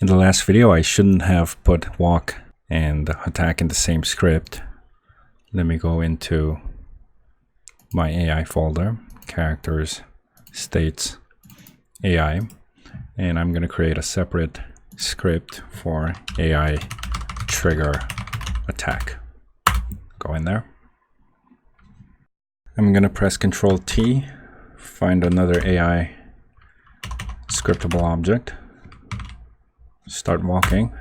In the last video, I shouldn't have put walk and attack in the same script. Let me go into my AI folder, characters, states, AI, and I'm going to create a separate script for AI trigger attack. Go in there. I'm going to press Ctrl T, find another AI scriptable object, start walking,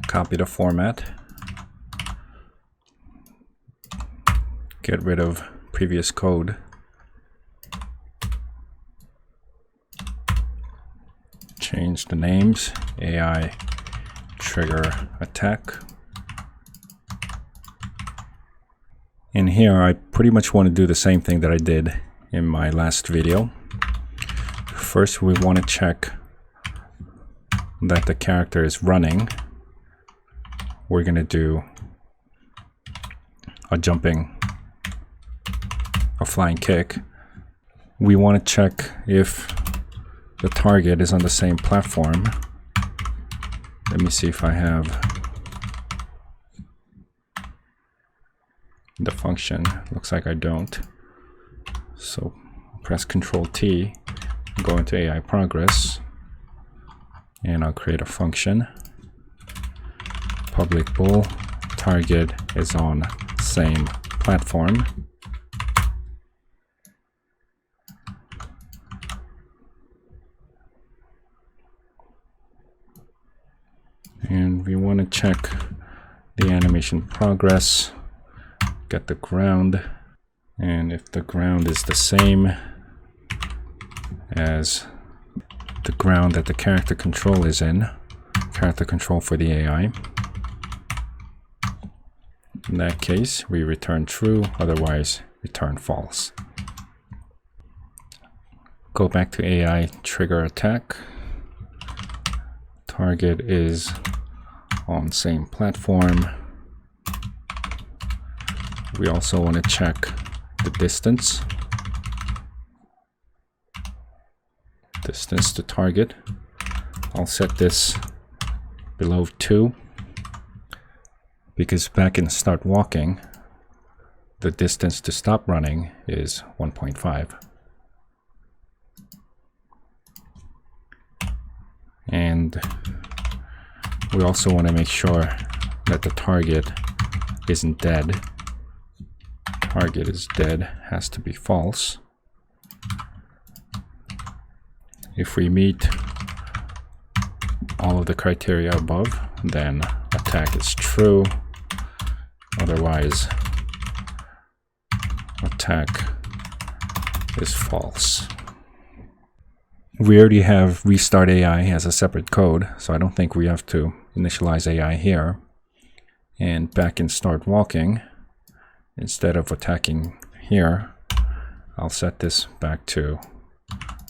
copy the format, get rid of previous code, change the names, AI trigger attack. In here, I pretty much want to do the same thing that I did in my last video. First, we want to check that the character is running. We're going to do a flying kick. We want to check if the target is on the same platform. Let me see if I have the function. Looks like I don't. So press Ctrl T, go into AI progress, and I'll create a function. Public bool, target is on same platform. And we want to check the animation progress, get the ground, and if the ground is the same as the ground that the character control is in, character control for the AI, in that case we return true, otherwise return false. Go back to AI trigger attack. Target is on same platform. We also want to check the distance to target. I'll set this below 2 because back in start walking, the distance to stop running is 1.5. And we also want to make sure that the target isn't dead. Target is dead, has to be false. If we meet all of the criteria above, then attack is true. Otherwise, attack is false. We already have restart AI as a separate code, so I don't think we have to initialize AI here. And back in start walking, instead of attacking here, I'll set this back to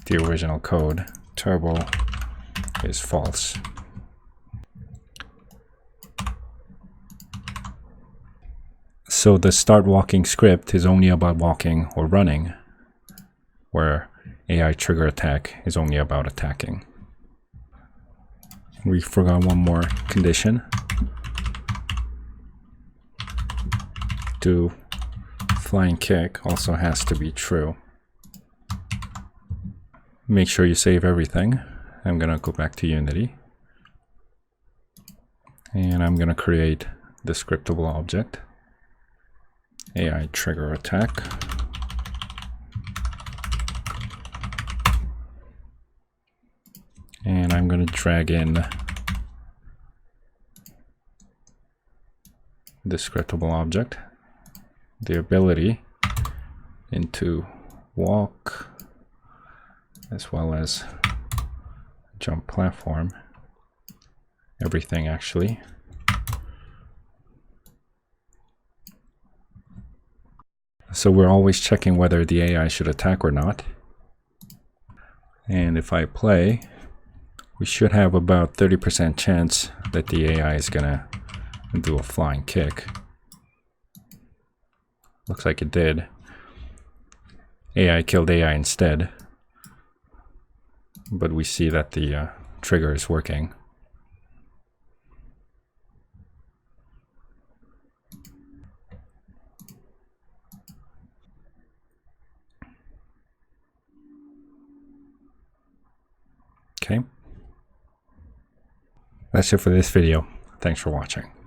the original code. Turbo is false. So the start walking script is only about walking or running, where AI trigger attack is only about attacking. We forgot one more condition. Do flying kick also has to be true. Make sure you save everything. I'm gonna go back to Unity, and I'm gonna create the scriptable object, AI trigger attack. And I'm going to drag in the scriptable object, the ability, into walk, as well as jump platform, everything actually. So we're always checking whether the AI should attack or not. And if I play, we should have about 30% chance that the AI is gonna do a flying kick. Looks like it did. AI killed AI instead. But we see that the trigger is working. Okay. That's it for this video. Thanks for watching.